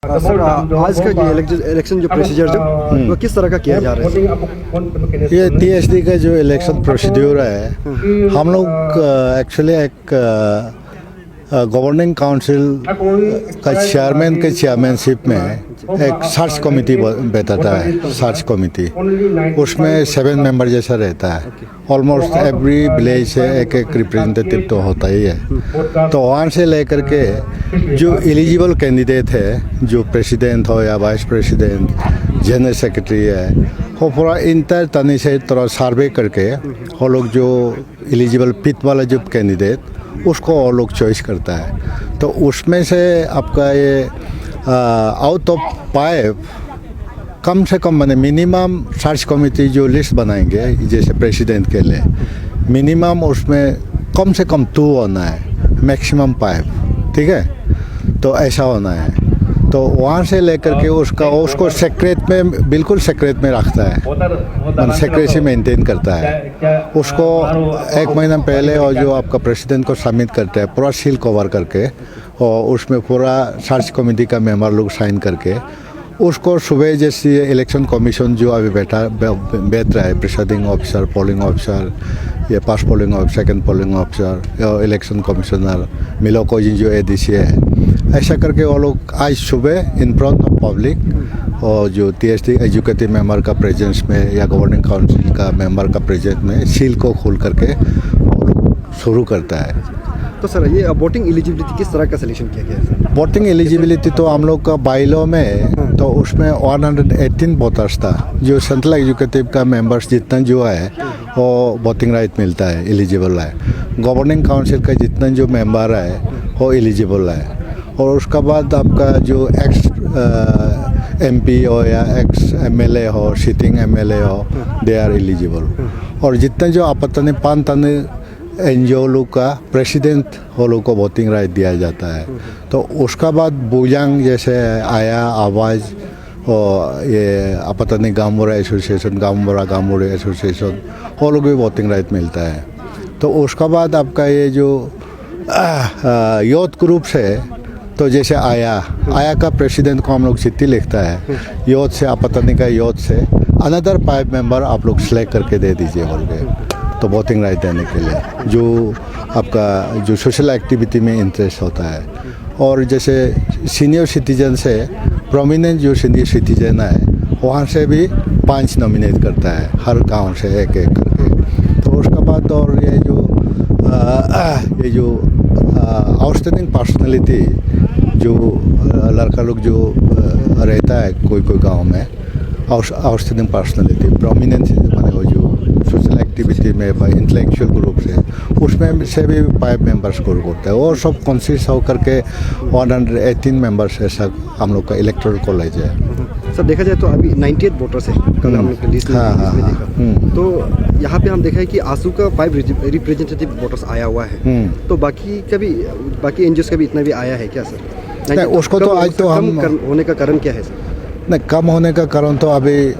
Sir आज का ये इलेक्शन जो प्रोसीजर जो वो किस तरह का किया जा रहा है? ये TSD का जो इलेक्शन प्रोसीड्यूर है, हम लोग एक्चुअली एक गवर्निंग काउंसिल का चेयरमैन के चेयरमैनशिप में एक सर्च कमेटी बैठता है, सर्च कमेटी। उसमें 7 मेंबर जैसा रहता है। ऑलमोस्ट एवरी विलेज से एक रिप्रेजेंटेटिव तो होता ही है। तो वहाँ से लेकर के जो एलिजिबल कैंडिडेट है, जो प्रेसिडेंट हो या वाइस प्रेसिडेंट, जनरल सेक्रेटरी है, वो पूरा इंटर तनी से थोड़ा सर्वे करके वो लोग जो एलिजिबल पिट वाला जो कैंडिडेट उसको और लोग चॉइस करता है। तो उसमें से आपका ये आउट ऑफ 5 कम से कम माने मिनिमम सर्च कमेटी जो लिस्ट बनाएंगे जैसे प्रेसिडेंट के लिए, मिनिमम उसमें कम से कम 2 होना है, मैक्सिमम 5, ठीक है। तो ऐसा होना है। तो वहाँ से लेकर के उसको सेक्रेट में, बिल्कुल सेक्रेट में रखता है, सेक्रेसी मेंटेन करता है। उसको 1 महीना पहले और जो आपका प्रेसिडेंट को सबमिट करता है पूरा सील कवर करके, और उसमें पूरा सर्च कमेटी का मेंबर लोग साइन करके उसको सुबह जैसे इलेक्शन कमीशन जो अभी बैठ रहा है, प्रिसाइडिंग ऑफिसर, पोलिंग ऑफिसर, ये first polling officer, second polling officer या इलेक्शन कमिश्नर मिलो को जो ADC है, ऐसा करके वो लोग आज सुबह इन फ्रंट ऑफ पब्लिक और जो TSD एजुकेटिव मेंबर का प्रेजेंस में या गवर्निंग काउंसिल का मेंबर का प्रेजेंस में सील को खोल करके वो लोग शुरू करता है। तो सर ये वोटिंग एलिजिबिलिटी किस तरह का सिलेक्शन किया गया है? वोटिंग एलिजिबिलिटी तो हम लोग का बाइलो में तो उसमें 118 वोटर्स था। जो सेंट्रल एजुकेटिव का मेंबर्स जितना जो है वो वोटिंग राइट मिलता है, एलिजिबल है। गवर्निंग काउंसिल का जितना जो मेंबर है वो एलिजिबल है। और उसके बाद आपका जो एक्स MP हो या एक्स MLA हो, सिटिंग MLA हो, दे आर एलिजिबल। और जितना जो आपत्ति 5 तने NGO लोग का प्रेसिडेंट वो लोग को वोटिंग राइट दिया जाता है। तो उसका बाद बुजांग जैसे आया, आवाज़ और ये आपत्ति गामबुरा एसोसिएशन, गामबुरा एसोसिएशन, वो लोग भी वोटिंग राइट मिलता है। तो उसका बाद आपका ये जो यूथ ग्रुप से, तो जैसे आया का प्रेसिडेंट को हम लोग चिट्ठी लिखता है, यूथ से आपत्ति का यूथ से अनदर 5 मेंबर आप लोग सेलेक्ट करके दे दीजिए बोल के, तो वोटिंग राइट देने के लिए जो आपका जो सोशल एक्टिविटी में इंटरेस्ट होता है। और जैसे सीनियर सिटीजन से प्रोमिनेंट जो सीनियर सिटीजन है वहाँ से भी 5 नॉमिनेट करता है, हर गांव से एक करके। तो उसके बाद और ये जो आउटस्टैंडिंग पर्सनैलिटी जो लड़का लोग जो रहता है कोई गांव में, आउटस्टैंडिंग पर्सनैलिटी प्रोमिनेंट माने वो जो सोशल एक्टिविटी में इंटेलेक्चुअल ग्रुप से, उसमें से भी 5 मेंबर्स को होता है। और सब कंसिस्ट होकर के 118 मेंबर्स ऐसा हम लोग का इलेक्टोरल कॉलेज है। सर देखा जाए तो अभी 98 वोटर्स है कल हम लोग लिस्ट में देखा। तो यहाँ पे हम देखा है कि आंसू का 5 रिप्रेजेंटेटिव वोटर्स आया हुआ है। तो बाकी NGOs का भी इतना भी आया है क्या सर? नहीं, उसको तो आज तो हम होने का कारण क्या है सर? नहीं, कम होने का कारण तो अभी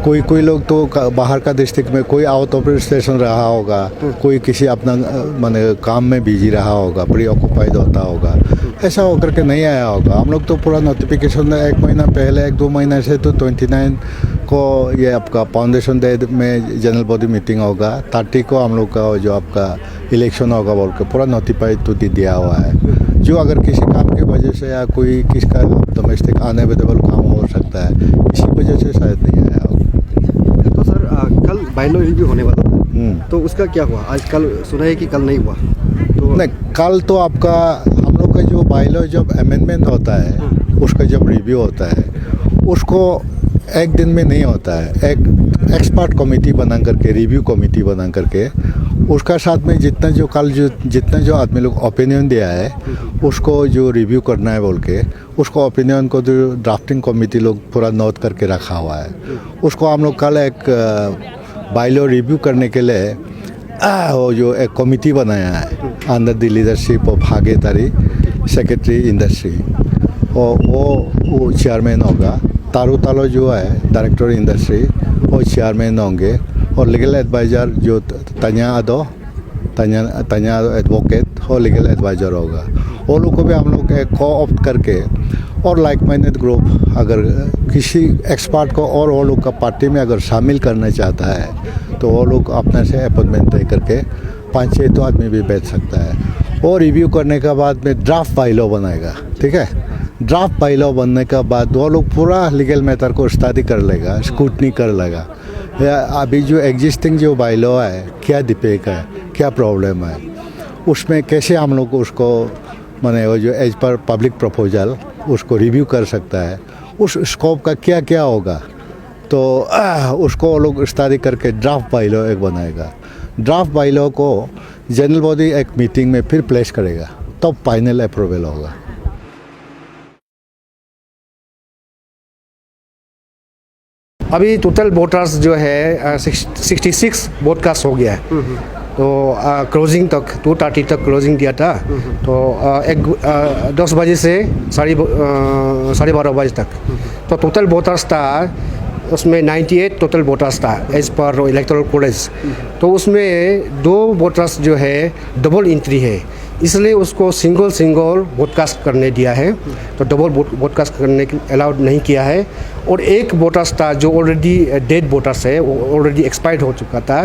कोई लोग तो बाहर का डिस्ट्रिक्ट में कोई आउट ऑफ स्टेशन रहा होगा, कोई किसी अपना माने काम में बिजी रहा होगा, प्री ऑक्यूपाइड होता होगा, ऐसा होकर के नहीं आया होगा। हम लोग तो पूरा नोटिफिकेशन 1 महीना पहले, 1-2 महीना से तो 29 को ये आपका फाउंडेशन डे में जनरल बॉडी मीटिंग होगा, 30 को हम लोग का जो आपका इलेक्शन होगा बोल के पूरा नोटिफाइड तो दिया हुआ है। जो अगर किसी काम की वजह से या कोई किसका डोमेस्टिक अनअवेलेबल काम हो सकता है, इसी वजह से शायद नहीं आया होगा। तो सर कल बाइलो रिव्यू होने वाला था, तो उसका क्या हुआ? आज कल सुना है कि कल नहीं हुआ। तो नहीं, कल तो आपका हम लोग का जो बाइलो जब अमेंडमेंट होता है उसका जब रिव्यू होता है उसको एक दिन में नहीं होता है। एक एक्सपर्ट कमेटी बना करके, रिव्यू कमेटी बना करके, उसका साथ में जितना जो आदमी लोग ओपिनियन दिया है उसको जो रिव्यू करना है बोल के, उसको ओपिनियन को जो ड्राफ्टिंग कमेटी लोग पूरा नोट करके रखा हुआ है। उसको हम लोग कल एक बाइलो रिव्यू करने के लिए वो जो एक कमेटी बनाया है अंडर द लीडरशिप ऑफ भागीदारी सेक्रेटरी इंडस्ट्री, और वो चेयरमैन होगा। तालो जो है डायरेक्टर इंडस्ट्री वो चेयरमैन होंगे, और लीगल एडवाइज़र जो तन्या एडवोकेट वो लीगल एडवाइज़र होगा। वो लोग को भी हम लोग को ऑप्ट करके और लाइक माइंडेड ग्रुप अगर किसी एक्सपर्ट को और वो लोग का पार्टी में अगर शामिल करना चाहता है तो वो लोग अपने से अपॉइंटमेंट तय करके 5-6 तो आदमी भी बैठ सकता है। और रिव्यू करने के बाद में ड्राफ्ट बाईलॉ बनाएगा, ठीक है। ड्राफ्ट बाईलॉ बनने के बाद वो लोग पूरा लीगल मैटर को स्टडी कर लेगा, स्क्रूटनी कर लेगा। या अभी जो एग्जिस्टिंग जो बाईलॉ है क्या डिफेक्ट है, क्या प्रॉब्लम है, उसमें कैसे हम लोग उसको माने वो जो एज पर पब्लिक प्रपोजल उसको रिव्यू कर सकता है, उस स्कोप का क्या क्या होगा, तो उसको वो लोग स्टडी करके ड्राफ्ट बाईलॉ एक बनाएगा। ड्राफ्ट बाईलॉ को जनरल बॉडी एक मीटिंग में फिर प्लेस करेगा, तब फाइनल अप्रूवल होगा। अभी टोटल वोटर्स जो है 66 वोटकास्ट हो गया है। तो क्लोजिंग तक 2:30 तक क्लोजिंग दिया था। तो 10 बजे से 12:30 बजे तक तो टोटल वोटर्स था, उसमें 98 टोटल वोटर्स था एज पर इलेक्टोरल कॉलेज। तो उसमें 2 वोटर्स जो है डबल एंट्री है, इसलिए उसको सिंगल वोटकास्ट करने दिया है। तो डबल वोटकास्ट करने अलाउड नहीं किया है। और एक वोटर्स था जो ऑलरेडी डेड वोटर्स है, वो ऑलरेडी एक्सपायर्ड हो चुका था।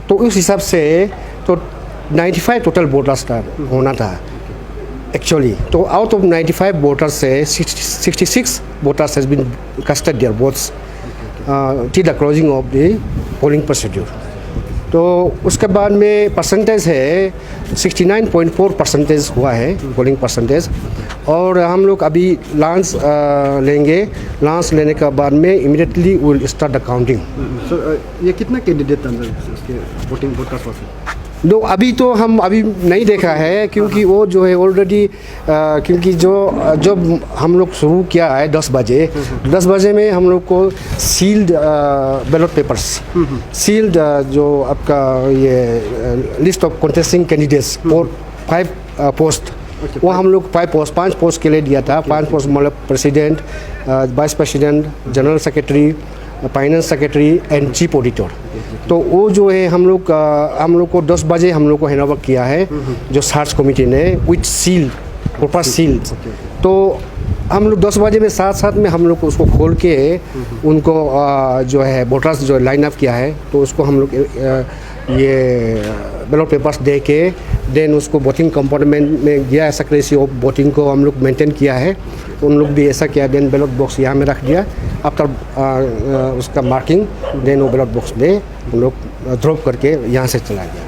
तो उस हिसाब से तो 95 टोटल वोटर्स था होना था एक्चुअली। तो आउट ऑफ 95 वोटर्स से 66 voters has been casted their votes till the closing of the polling procedure. तो उसके बाद में परसेंटेज है 69.4% हुआ है पोलिंग परसेंटेज। और हम लोग अभी लॉन्च लेंगे। लॉन्च लेने के बाद में immediately will start the counting. Sir ये कितना कैंडिडेट अंदर उसके वोटिंग वोटर्स पास? दो अभी तो हम अभी नहीं देखा है, क्योंकि वो जो है ऑलरेडी क्योंकि जब हम लोग शुरू किया है 10 बजे में हम लोग को सील्ड बैलेट पेपर्स, सील्ड जो आपका ये लिस्ट ऑफ कंटेस्टिंग कैंडिडेट्स और 5 पोस्ट, वो हम लोग 5 पोस्ट के लिए दिया था। 5 पोस्ट मतलब president, vice president, general secretary, finance secretary and chief auditor. तो वो जो है हम लोग को 10 बजे हम लोग को हैंड ओवर किया है जो सर्च कमेटी ने विथ सील, प्रॉपर सील। तो हम लोग 10 बजे में साथ में हम लोग उसको खोल के उनको जो है वोटर्स जो लाइन अप किया है, तो उसको हम लोग ये बैलेट पेपर्स दे के देन उसको वोटिंग कंपार्टमेंट में गया। ऐसा रेशियो ऑफ वोटिंग को हम लोग मेंटेन किया है। तो उन लोग भी ऐसा किया, देन बैलेट बॉक्स यहाँ में रख दिया। आफ्टर उसका मार्किंग देन वो बैलेट बॉक्स में हम लोग ड्रॉप करके यहाँ से चला गया।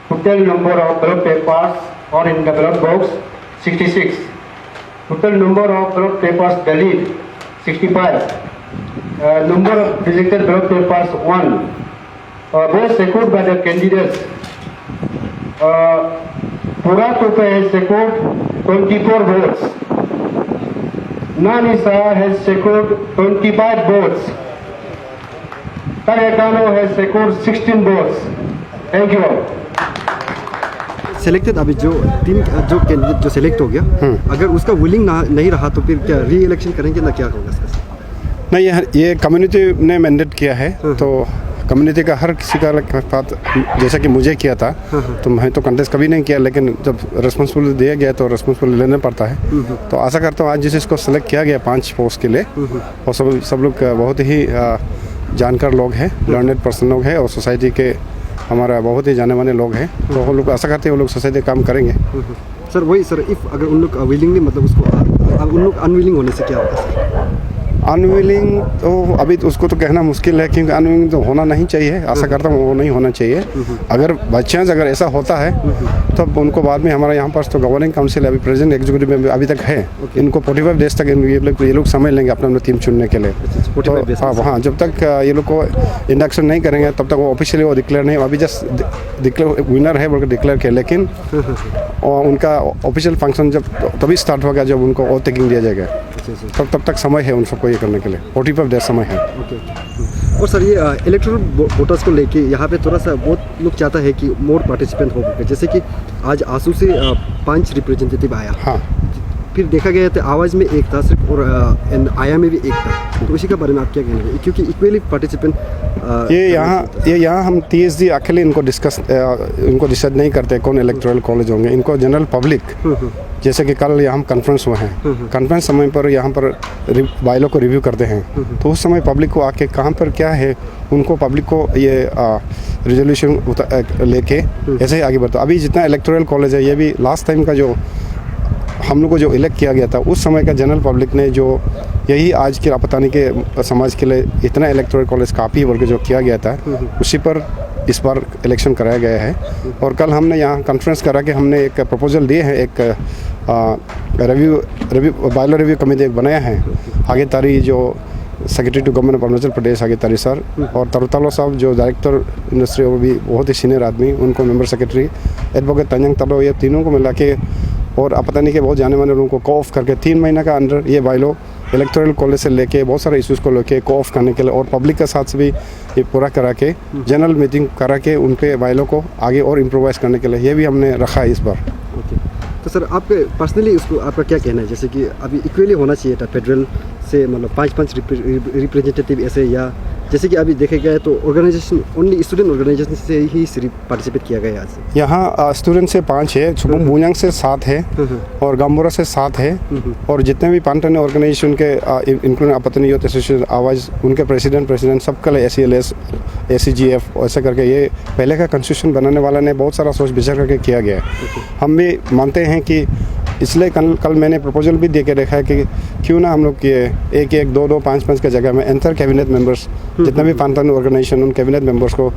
Total number of ballot papers are in the ballot box 66. Total number of ballot papers valid 65. Number of rejected ballot papers 1. Votes secured by the candidates. Pura Tope has secured 24 votes. Nanisa has secured 25 votes. Tarekano has secured 16 votes. Thank you all. Selected अभी जो candidate जो select हो गया, अगर उसका willing नहीं रहा तो फिर क्या री इलेक्शन करेंगे ना, क्या होगा इसका? नहीं, ये कम्युनिटी ने मैंडेट किया है। तो कम्युनिटी का हर किसी का बात, जैसा कि मुझे किया था, तो मैं तो कंटेस्ट कभी नहीं किया, लेकिन जब रिस्पॉन्सिबिलिटी दिया गया तो रिस्पॉन्सिबिलिटी लेना पड़ता है। तो आशा करता हूँ आज जिस इसको सेलेक्ट किया गया 5 पोस्ट के लिए, और सब लोग बहुत ही जानकार लोग हैं, लर्नेड पर्सन लोग हैं, और सोसाइटी के हमारा बहुत ही जाने माने लोग हैं। तो हम लोग आशा करते हैं वो लोग सोसाइटी काम करेंगे। सर वही सर, इफ़ अगर उन लोग विलिंगली मतलब उसको उन लोग अनविलिंग होने से क्या होगा सर? अनविलिंग तो अभी तो उसको तो कहना मुश्किल है, क्योंकि अनविलिंग तो होना नहीं चाहिए। आशा करता हूँ वो नहीं होना चाहिए। अगर बाई अगर ऐसा होता है तो उनको बाद में हमारा यहाँ पर तो गवर्निंग काउंसिल अभी प्रेजेंट एग्जीक्यूटिव में अभी तक है, इनको 45 डेज तक ये लोग समझ लेंगे अपना टीम चुनने के लिए। तो हाँ, जब तक ये लोग को इंडक्शन नहीं करेंगे तब तक वो ऑफिशियली वो डिक्लेयर नहीं, अभी जस्ट डिक्लेयर विनर है बोल के डिक्लेयर किया, लेकिन उनका ऑफिशियल फंक्शन जब तभी स्टार्ट होगा जब उनको और टेकिंग दिया जाएगा। तब तक समय है उन सबको ये करने के लिए, 45 डेज समय है। और सर ये इलेक्टोरल वोटर्स को लेके यहाँ पे थोड़ा सा बहुत लोग चाहता है कि मोर पार्टिसिपेंट हो, जैसे कि आज आंसू से 5 रिप्रेजेंटेटिव आया। हाँ, फिर देखा गया था आवाज़ में एक था सिर्फ, और आया में भी एक था। तो इसी के बारे में आप क्या कहेंगे, क्योंकि इक्वली पार्टिसिपेंट ये यहाँ हम TSD अकेले इनको डिसाइड नहीं करते कौन इलेक्टोरल कॉलेज होंगे। इनको जनरल पब्लिक, जैसे कि कल यहाँ हम कॉन्फ्रेंस हुए हैं, कॉन्फ्रेंस समय पर यहाँ पर बाइलो को रिव्यू करते हैं, तो उस समय पब्लिक को आके कहाँ पर क्या है उनको पब्लिक को ये रिजोल्यूशन लेके ऐसे ही आगे बढ़ता। अभी जितना इलेक्टोरल कॉलेज है, ये भी लास्ट टाइम का जो हम लोग को जो इलेक्ट किया गया था उस समय का जनरल पब्लिक ने जो यही आज के पतानी के समाज के लिए इतना इलेक्टोरल कॉलेज काफ़ी बोल के जो किया गया था, उसी पर इस बार इलेक्शन कराया गया है। और कल हमने यहाँ कॉन्फ्रेंस करा के हमने एक प्रपोजल दिए हैं, एक बाइलो रिव्यू कमेटी एक बनाया है। आगे तारी जो secretary to government of Arunachal Pradesh आगे तारी सर और तरुतालो साहब जो डायरेक्टर इंडस्ट्री, वो भी बहुत ही सीनियर आदमी, उनको मेंबर सेक्रेटरी, एडवोकेट तंजंग तलो, ये तीनों को मिला के और पतानी के बहुत जाने माने लोगों को को ऑफ करके 3 महीने का अंदर ये बाइलो इलेक्टोरल कॉलेज से लेके बहुत सारे इश्यूज़ को लेके को ऑफ करने के लिए और पब्लिक के साथ से भी ये पूरा करा के जनरल मीटिंग करा के उनके बाइलो को आगे और इम्प्रोवाइज करने के लिए ये भी हमने रखा है इस बार। तो सर आपके पर्सनली उसको आपका क्या कहना है, जैसे कि अभी इक्वली होना चाहिए था फेडरल से, मतलब 5 रिप्रेजेंटेटिव ऐसे, या जैसे कि अभी देखे गए तो ऑर्गेनाइजेशन ओनली स्टूडेंट ऑर्गेनाइजेशन से ही सिर्फ पार्टिसिपेट किया गया आज। यहाँ स्टूडेंट से 5 है, छुबुंग बुयांग से 7 है और गाम्बोरा से 7 है और जितने भी पांटन ऑर्गेनाइजेशन के इंक्लूडिंग अपतनी यूथ एसोसिएशन आवाज़, उनके प्रेसिडेंट सबका SELS ACGF ऐसे करके ये पहले का कॉन्स्टिट्यूशन बनाने वाला ने बहुत सारा सोच विचार करके किया गया है। हम भी मानते हैं कि इसलिए कल मैंने प्रपोजल भी दे के देखा है कि क्यों ना हम लोग ये 1-1, 2-2, 5-5 के जगह में एंटर कैबिनेट मेंबर्स जितना भी पांटन ऑर्गेनाइजेशन उन कैबिनेट मेंबर्स को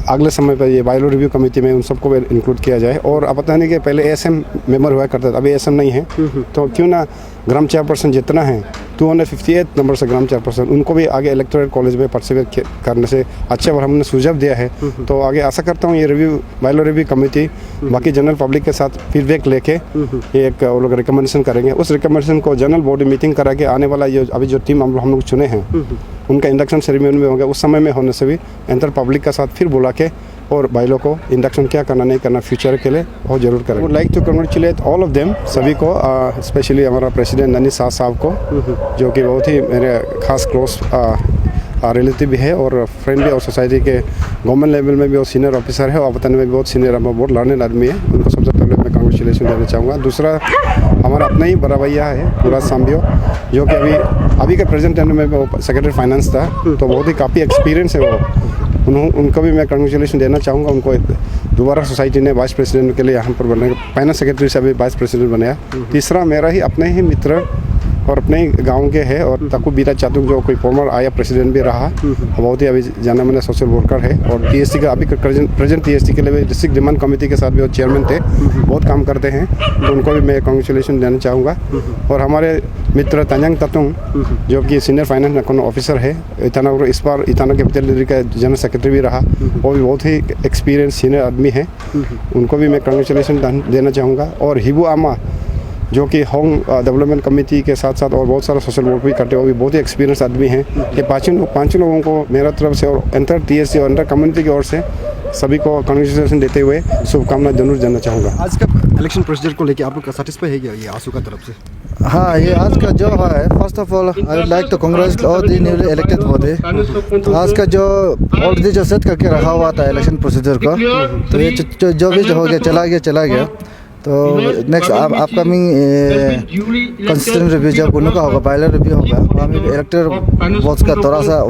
अगले समय पर ये बाइलो रिव्यू कमेटी में उन सबको इंक्लूड किया जाए। और अब पता नहीं कि पहले ASM मेंबर हुआ करता था, अभी ASM नहीं है, तो क्यों ना ग्राम चेयरपर्सन जितना है 258 नंबर से ग्राम चेयरपर्सन उनको भी आगे इलेक्टोरल कॉलेज में पार्टिसिपेट करने से अच्छा और हमने सुझाव दिया है। तो आगे आशा करता हूँ ये बाइलो रिव्यू कमेटी बाकी जनरल पब्लिक के साथ फीडबैक लेके ये एक वो लोग रिकमेंडेशन करेंगे। उस रिकमेंडेशन को जनरल बॉडी मीटिंग करा के आने वाला ये अभी जो टीम हम लोग चुने हैं उनका इंडक्शन सेरेमनी में होगा, उस समय में होने से भी एंटर पब्लिक के साथ फिर बुला के और बाइलो को इंडक्शन क्या करना नहीं करना फ्यूचर के लिए बहुत जरूर करेंगे। Would like to congratulate all of them, सभी को, स्पेशली हमारा प्रेसिडेंट ननी शाह साहब को जो कि बहुत ही मेरे खास क्लोज रिलेटिव भी है और फ्रेंड भी और सोसाइटी के गवर्नमेंट लेवल में भी बहुत सीनियर ऑफिसर है और वतन में भी बहुत सीनियर बहुत लर्नेड आदमी है। उनको सबसे पहले मैं कंग्रेचुलेशन देना चाहूँगा। दूसरा हमारा अपना ही बड़ा भैया है पूरा सांबियो जो कि अभी के प्रेजेंट टाइम में वो सेक्रेटरी फाइनेंस था, तो बहुत ही काफ़ी एक्सपीरियंस है वो, उनको भी मैं कंग्रेचुलेशन देना चाहूँगा। उनको दोबारा सोसाइटी ने वाइस प्रेसिडेंट के लिए यहाँ पर बनाया, फाइनेंस सेक्रेटरी से अभी वाइस प्रेसिडेंट बनाया। तीसरा मेरा ही अपने ही मित्र और अपने ही गांव के है और तकु बीरा चातुक जो कोई फॉर्मर आया प्रेसिडेंट भी रहा, बहुत ही अभी जाना माना सोशल वर्कर है और TST का अभी प्रेजेंट TST के लिए भी डिस्ट्रिक्ट डिमांड कमेटी के साथ भी वो चेयरमैन थे, बहुत काम करते हैं, तो उनको भी मैं कंग्रेचुलेशन देना चाहूँगा। और हमारे मित्र तंजंग ततुंग जो कि सीनियर फाइनेंस ऑफिसर है ईटानगर, इस बार ईटानगर कैपिटल का जनरल सेक्रेटरी भी रहा, वो भी बहुत ही एक्सपीरियंस सीनियर आदमी है, उनको भी मैं कंग्रेचुलेशन देना चाहूँगा। और हिबू आमा जो कि होम डेवलपमेंट कमेटी के साथ साथ और बहुत सारा सोशल वर्क भी करते हैं, वो भी बहुत ही एक्सपीरियंस आदमी हैं। ये पाँचों लोगों को मेरा तरफ से और एंटर TST और एंटर कम्युनिटी की ओर से सभी को कंग्रेचुलेशन देते हुए शुभकामनाएं जरूर देना चाहूँगा। आज का इलेक्शन प्रोसीजर को लेकर आप लोग का सेटिस्फाई है क्या ये आसू का तरफ से? हाँ, ये आज का जो है, first of all I would like to congratulate all the newly elected body. तो आज का जो ऑलरेडी जो सेट करके रखा हुआ था इलेक्शन प्रोसीजर का, तो ये जो भी हो गया चला गया। तो नेक्स्ट अपकमिंग कंसिस्टेंट रिव्यू जब उनका होगा, बाइलर रिव्यू होगा, वहाँ भी इलेक्टेड वोट्स का थोड़ा सा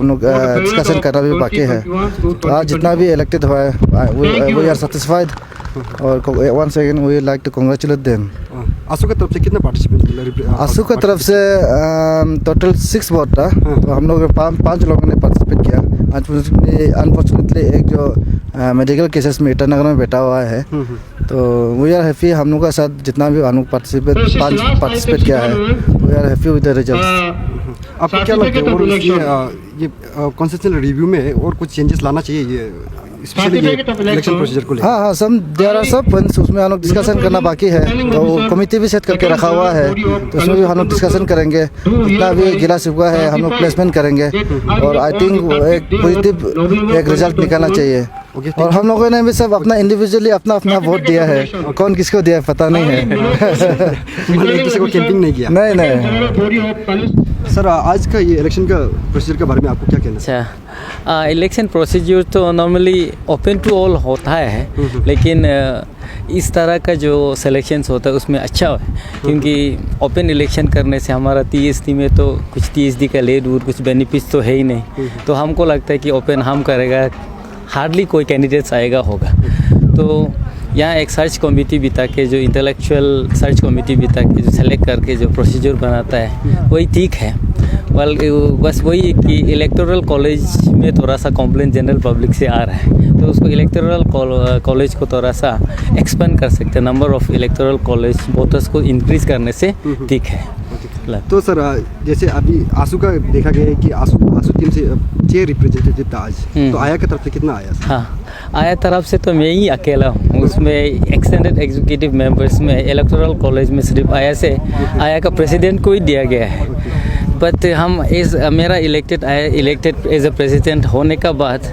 डिस्कशन करना भी बाकी है। तो आज जितना भी इलेक्टेड हुआ है वी आर सेटिस्फाइड और once again we like to congratulate them. AASU की तरफ से कितना पार्टिसिपेंट? आसू की तरफ से टोटल 6 वोट था, तो हम लोग 5 लोगों ने पार्टिसिपेट किया। अनफॉर्चुनेटली एक जो मेडिकल केसेस में ईटानगर में बैठा हुआ है, तो वी आर हैप्पी, हम लोग का साथ जितना भी हम लोग पार्टिसिपेट किया है, we are happy with the results. आपको क्या लगता है और ये कंसिस्टेंट रिव्यू में और कुछ चेंजेस लाना चाहिए ये स्पेशली इलेक्शन प्रोसीजर को लेकर? हाँ, सब देयर आर सब पॉइंट्स उसमें हम लोग डिस्कशन करना बाकी है, तो कमेटी भी सेट करके रखा हुआ है, तो उसमें भी हम लोग डिस्कसन करेंगे। जितना भी गिला सिपका है हम लोग प्लेसमेंट करेंगे और आई थिंक एक पॉजिटिव एक रिजल्ट निकालना चाहिए। और हम लोगों ने भी सब अपना इंडिविजुअली अपना वोट दिया है, कौन किसको दिया है पता नहीं है। किसी को कैंपिंग नहीं किया? नहीं। सर आज का ये इलेक्शन का प्रोसीजर के बारे में आपको क्या कहना है? अच्छा, इलेक्शन प्रोसीजर तो नॉर्मली ओपन टू ऑल होता है, लेकिन इस तरह का जो सिलेक्शंस होता है उसमें अच्छा है, क्योंकि ओपन इलेक्शन करने से हमारा TSD में तो कुछ TSD का ले दूर कुछ बेनिफिट्स तो है ही नहीं। तो हमको लगता है कि ओपन हम करेगा, हार्डली कोई कैंडिडेट्स आएगा होगा। तो यहाँ एक सर्च कमेटी बिता के, जो इंटेलेक्चुअल सर्च कमेटी बिता के जो सेलेक्ट करके जो प्रोसीजर बनाता है वही ठीक है। बस वही कि इलेक्टोरल कॉलेज में थोड़ा सा कंप्लेंट जनरल पब्लिक से आ रहा है, तो उसको इलेक्टोरल कॉलेज को थोड़ा सा एक्सपेंड कर सकते हैं, number of electoral college voters को इंक्रीज करने से ठीक है। तो सर जैसे अभी आंसू का देखा गया है कि आंसू टीम से 6 रिप्रेजेंटेटिव था आज, तो आया की तरफ से कितना आया? हाँ, आया तरफ से तो मैं ही अकेला हूँ, उसमें एक्सटेंडेड एग्जीक्यूटिव मेंबर्स में इलेक्टोरल कॉलेज में सिर्फ आया का प्रेसिडेंट को ही दिया गया है। बट हम मेरा इलेक्टेड एज अ प्रेसिडेंट होने का बाद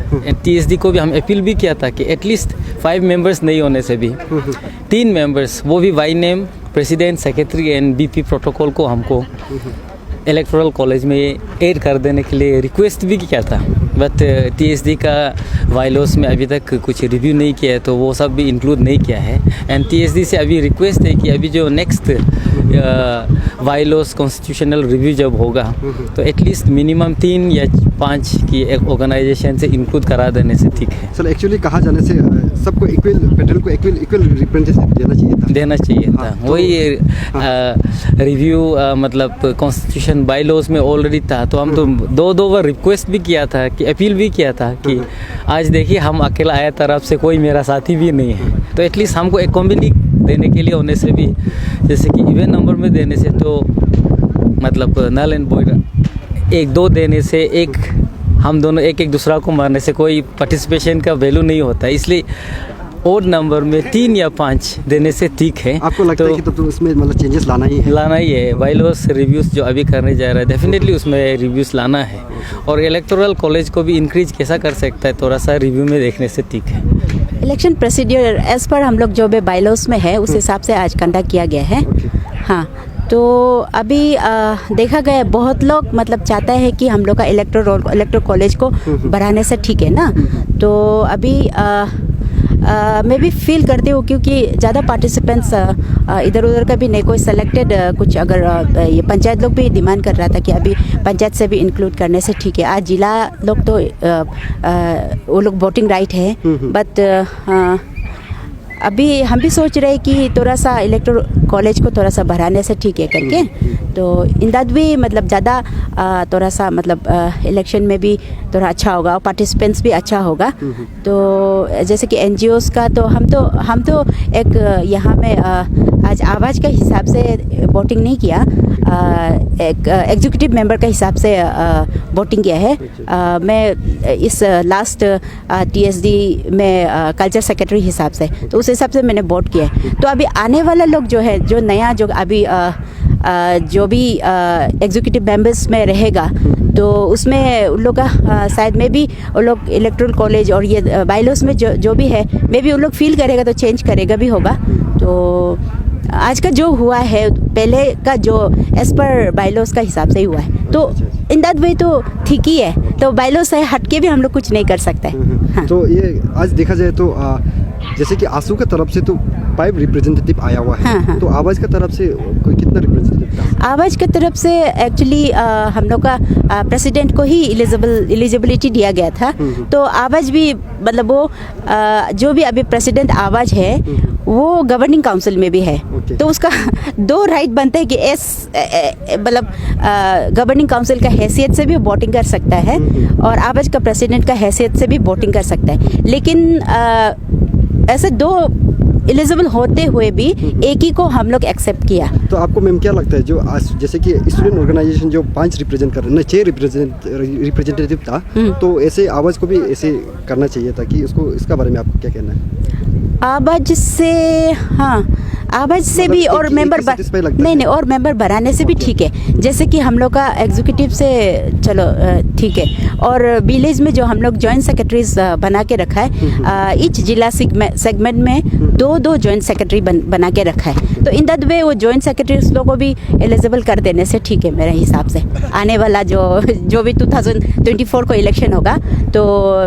TSD को भी हम अपील भी किया था कि एटलीस्ट 5 मेंबर्स नहीं होने से भी 3 मेंबर्स, वो भी by name, president, secretary and BP protocol को हमको इलेक्टोरल कॉलेज में ऐड कर देने के लिए रिक्वेस्ट भी किया था। बट TSD का वाइलॉस में अभी तक कुछ रिव्यू नहीं किया है, तो वो सब भी इंक्लूड नहीं किया है। एंड TSD से अभी रिक्वेस्ट है कि अभी जो नेक्स्ट वाइलॉस कॉन्स्टिट्यूशनल रिव्यू जब होगा तो एटलीस्ट मिनिमम 3 या 5 की एक ऑर्गेनाइजेशन से इंक्लूड करा देने से ठीक है। सर एक्चुअली कहा जाने से सबको फेडरल को इक्वल रिप्रेजेंटेशन देना चाहिए था। तो वही रिव्यू मतलब कॉन्स्टिट्यूशन बाइलॉज में ऑलरेडी था, तो हम तो दो बार रिक्वेस्ट भी किया था कि अपील भी किया था कि आज देखिए हम अकेला आया तरफ से कोई मेरा साथी भी नहीं है, तो एटलीस्ट हमको एक कॉम्बिनी देने के लिए होने से भी, जैसे कि इवन नंबर में देने से तो मतलब नल एंड वॉइड 1-2 देने से एक हम दोनों एक दूसरा को मारने से कोई पार्टिसिपेशन का वैल्यू नहीं होता, इसलिए ओड नंबर में 3 या 5 देने से ठीक है। आपको लगता है कि तब तो उसमें मतलब चेंजेस लाना ही है? बाइलॉस रिव्यूज़ जो अभी करने जा रहा है डेफिनेटली उसमें रिव्यूज़ लाना है, और इलेक्टोरल कॉलेज को भी इंक्रीज कैसा कर सकता है थोड़ा सा रिव्यू में देखने से ठीक है। इलेक्शन प्रोसीड्यूर एज पर हम लोग जो भी बाइलॉस में है उस हिसाब से आज कंडक्ट किया गया है। हाँ, तो अभी देखा गया बहुत लोग मतलब चाहता है कि हम लोग का इलेक्टोरल कॉलेज को बढ़ाने से ठीक है ना। तो अभी मैं भी फील करती हूँ क्योंकि ज़्यादा पार्टिसिपेंट्स इधर उधर का भी नहीं, कोई सेलेक्टेड कुछ अगर ये पंचायत लोग भी डिमांड कर रहा था कि अभी पंचायत से भी इंक्लूड करने से ठीक है। आज जिला लोग तो वो लोग वोटिंग राइट है, बट अभी हम भी सोच रहे हैं कि थोड़ा सा इलेक्टोरल कॉलेज को थोड़ा सा बढ़ाने से ठीक है करके, तो इन दैट वे मतलब ज़्यादा थोड़ा सा मतलब इलेक्शन में भी थोड़ा अच्छा होगा, पार्टिसिपेंट्स भी अच्छा होगा। तो जैसे कि NGOs का तो हम तो एक यहाँ में आज आवाज़ के हिसाब से वोटिंग नहीं किया, एक एग्जीक्यूटिव मेंबर के हिसाब से वोटिंग किया है। मैं इस लास्ट TSD में कल्चर सेक्रेटरी हिसाब से, तो उस हिसाब से मैंने वोट किया है। तो अभी आने वाला लोग जो है, जो नया जो अभी जो भी एग्जीक्यूटिव मेंबर्स में रहेगा, तो उसमें उन लोग का शायद में भी उन लोग इलेक्टोरल कॉलेज और ये बाइलॉस में जो भी है मे भी उन लोग फील करेगा तो चेंज करेगा भी होगा। तो आज का जो हुआ है पहले का जो एज पर बाइलॉस का हिसाब से ही हुआ है, तो इन दैट वे तो ठीक ही है। तो बाइलॉस से हट के भी हम लोग कुछ नहीं कर सकते। हाँ। तो ये आज देखा जाए तो जैसे कि आंसू की तरफ से तो 5 रिप्रेजेंटेटिव आया हुआ है। हाँ। तो आवाज़ की तरफ से कोई कितना रिप्रेजेंटेटिव था? आवाज़ की तरफ से एक्चुअली हम लोग का प्रेसिडेंट को ही एलिजिबिलिटी दिया गया था। तो आवाज़ भी मतलब वो जो भी अभी प्रेसिडेंट आवाज़ है वो गवर्निंग काउंसिल में भी है। तो उसका 2 राइट बनते हैं कि मतलब गवर्निंग काउंसिल का हैसियत से भी वोटिंग कर सकता है और आवाज़ का प्रेसिडेंट का हैसियत से भी वोटिंग कर सकता है। लेकिन ऐसे 2 एलिजिबल होते हुए भी एक ही को हम लोग एक्सेप्ट किया। तो आपको मैम क्या लगता है जो जैसे कि स्टूडेंट ऑर्गेनाइजेशन जो 5 रिप्रेजेंट कर रहे हैं, 6 रिप्रेजेंटेटिव था, तो ऐसे आवाज़ को भी ऐसे करना चाहिए था कि उसको, इसका बारे में आपको क्या कहना है? आवाज़ से, हाँ, आवाज़ से भी और मेंबर नहीं और मेंबर बढ़ाने से भी ठीक है। जैसे कि हम लोग का एग्जीक्यूटिव से चलो ठीक है, और विलेज में जो हम लोग जॉइंट सेक्रेटरीज बना के रखा है, ईच जिला सेगमेंट में 2 जॉइंट सेक्रेटरी बना के रखा है। तो इन दैट वे वो जॉइंट सेक्रेटरीज लोग को भी एलिजिबल कर देने से ठीक है मेरे हिसाब से। आने वाला जो भी 2024 को इलेक्शन होगा तो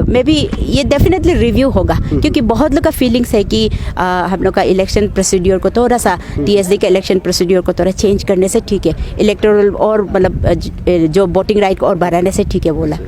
मे बी ये डेफिनेटली रिव्यू होगा, क्योंकि बहुत लोग का फीलिंग्स है कि हम लोग का इलेक्शन प्रोसीड्यूर को थोड़ा सा TSD के इलेक्शन प्रोसीड्यूर को थोड़ा चेंज करने से ठीक है, इलेक्टोरल और मतलब जो वोटिंग राइट को और बढ़ाने से ठीक है बोला।